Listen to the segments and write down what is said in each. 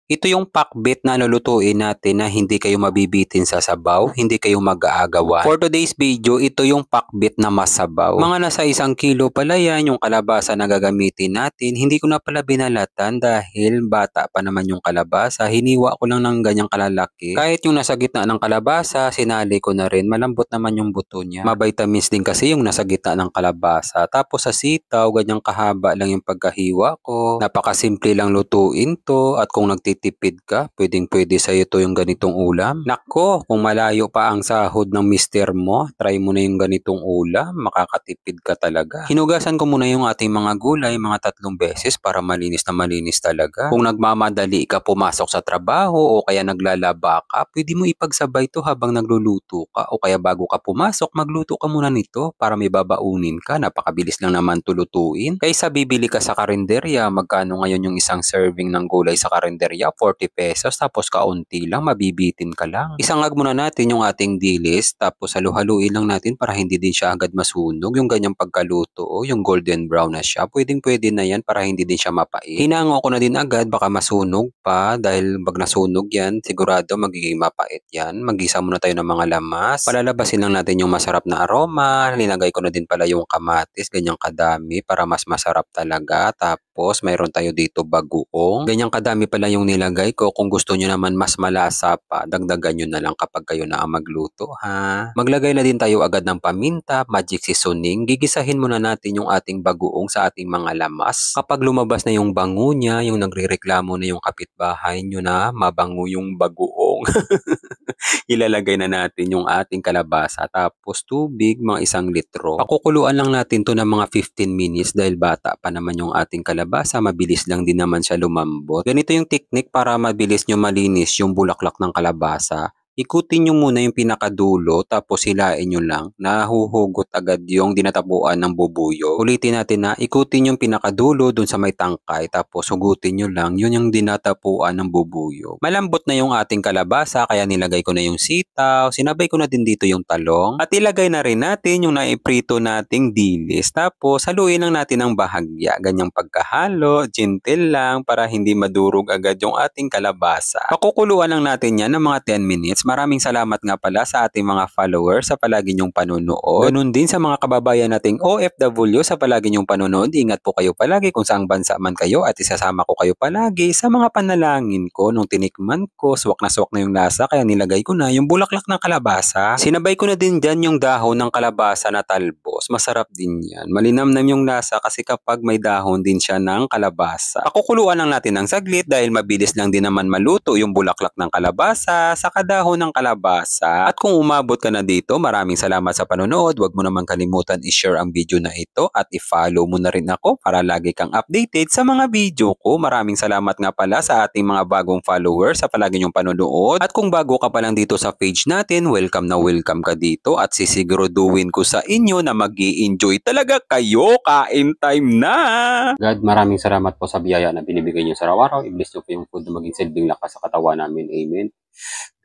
Ito yung pakbet na lulutuin natin na hindi kayo mabibitin sa sabaw, hindi kayo mag-aagawan. For today's video, ito yung pakbet na masabaw. Mga nasa 1 kilo pala yan yung kalabasa na gagamitin natin. Hindi ko na pala binalatan dahil bata pa naman yung kalabasa. Hiniwa ko lang ng ganyang kalalaki. Kahit yung nasa gitna ng kalabasa, sinali ko na rin. Malambot naman yung buto niya. Mabitamins din kasi yung nasa gitna ng kalabasa. Tapos sa sitaw, ganyang kahaba lang yung pagkahiwa ko. Napakasimple lang lutuin to at kung nagtitipid ka, pwedeng-pwede sa'yo to yung ganitong ulam. Nako, kung malayo pa ang sahod ng mister mo, try mo na yung ganitong ulam, makakatipid ka talaga. Hinugasan ko muna yung ating mga gulay mga 3 beses para malinis na malinis talaga. Kung nagmamadali ka pumasok sa trabaho o kaya naglalaba ka, pwede mo ipagsabay to habang nagluluto ka o kaya bago ka pumasok, magluto ka muna nito para may babaunin ka. Napakabilis lang naman to lutuin. Kaysa bibili ka sa karinderya, magkano ngayon yung isang serving ng gulay sa karinderya? 40 pesos tapos kaunti lang, mabibitin ka lang. Isangag muna natin yung ating dilis tapos halu-haluin lang natin para hindi din siya agad masunog. Yung ganyang pagkaluto, yung golden brown na siya, pwedeng-pwede na yan para hindi din siya mapait. Hinango ko na din agad, baka masunog pa dahil pag nasunog yan, sigurado magiging mapait yan. Magisa muna tayo ng mga lamas. Palalabasin lang natin yung masarap na aroma. Linagay ko na din pala yung kamatis, ganyang kadami para mas masarap talaga. Tapos mayroon tayo dito bagoong. Ganyang kadami pala yung nilagay ko. Kung gusto nyo naman mas malasa pa, dagdagan nyo na lang kapag kayo na ang magluto ha. Maglagay na din tayo agad ng paminta, magic seasoning. Gigisahin muna natin yung ating bagoong sa ating mga lamas. Kapag lumabas na yung bango niya, yung nagrereklamo na yung kapitbahay nyo na mabango yung bagoong. Ilalagay na natin yung ating kalabasa tapos tubig mga 1 litro. Pakukuluan lang natin to ng mga 15 minutes dahil bata pa naman yung ating kalabasa, mabilis lang din naman siya lumambot. Ganito yung technique para mabilis nyo malinis yung bulaklak ng kalabasa. Ikutin nyo muna yung pinakadulo tapos hilain nyo lang. Nahuhugot agad yung dinatapuan ng bubuyo. Ulitin natin na ikutin yung pinakadulo dun sa may tangkay tapos hugutin nyo lang. Yun yung dinatapuan ng bubuyo. Malambot na yung ating kalabasa kaya nilagay ko na yung sitaw. Sinabay ko na din dito yung talong. At ilagay na rin natin yung naiprito nating dilis. Tapos haluin lang natin ng bahagya. Ganyang pagkahalo, gentle lang para hindi madurog agad yung ating kalabasa. Pakukuluan lang natin yan ng mga 10 minutes. Maraming salamat nga pala sa ating mga followers sa palagi niyong panunood. Ganun din sa mga kababayan nating OFW sa palagi niyong panunood. Ingat po kayo palagi kung saang bansa man kayo at isasama ko kayo palagi sa mga panalangin ko. Nung tinikman ko, swak na yung lasa kaya nilagay ko na yung bulaklak ng kalabasa. Sinabay ko na din dyan yung dahon ng kalabasa na talbos. Masarap din yan. Malinamnam yung lasa kasi kapag may dahon din siya ng kalabasa. Pakukuluan lang natin ng saglit dahil mabilis lang din naman maluto yung bulaklak ng kalabasa sa kadahon ng kalabasa. At kung umabot ka na dito, maraming salamat sa panonood. Huwag mo naman kalimutan i-share ang video na ito at i-follow mo na rin ako para lagi kang updated sa mga video ko. Maraming salamat nga pala sa ating mga bagong followers sa palagi niyong panonood. At kung bago ka pa lang dito sa page natin, welcome na welcome ka dito at sisiguraduhin ko sa inyo na mag-i-enjoy talaga kayo. Kain time na! God, maraming salamat po sa biyaya na binibigay niyo sa araw-araw. I-bless niyo po yung food na maging silbing lakas sa katawan namin. Amen.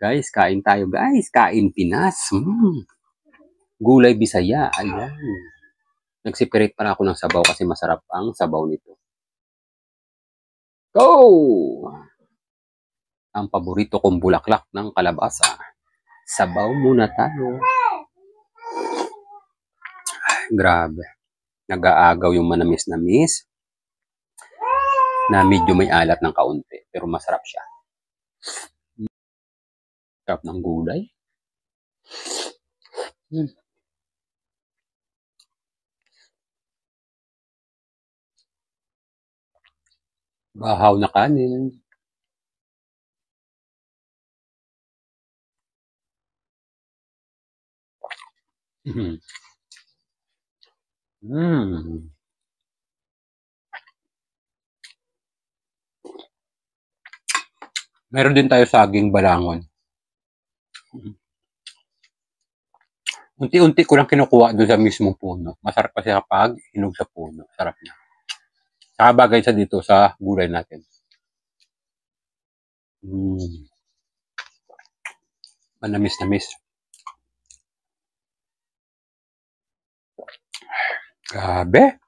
Guys, kain tayo guys. Kain Pinas. Gulay Bisaya. Ayan. Nagsipirit para ako ng sabaw kasi masarap ang sabaw nito. Go! Ang paborito kong bulaklak ng kalabasa. Sabaw muna tayo. Ay, grabe. Nag-aagaw yung manamis-namis na medyo may alat ng kaunti. Pero masarap siya. Sarap ng gulay. Bahaw na kanin. Meron din tayo saging balangon. Unti-unti ko lang kinukuha doon sa mismong puno. Masarap kasi kapag hinog sa puno. Sarap niya. Saka bagay sa dito sa gulay natin. Manamis-namis. Grabe.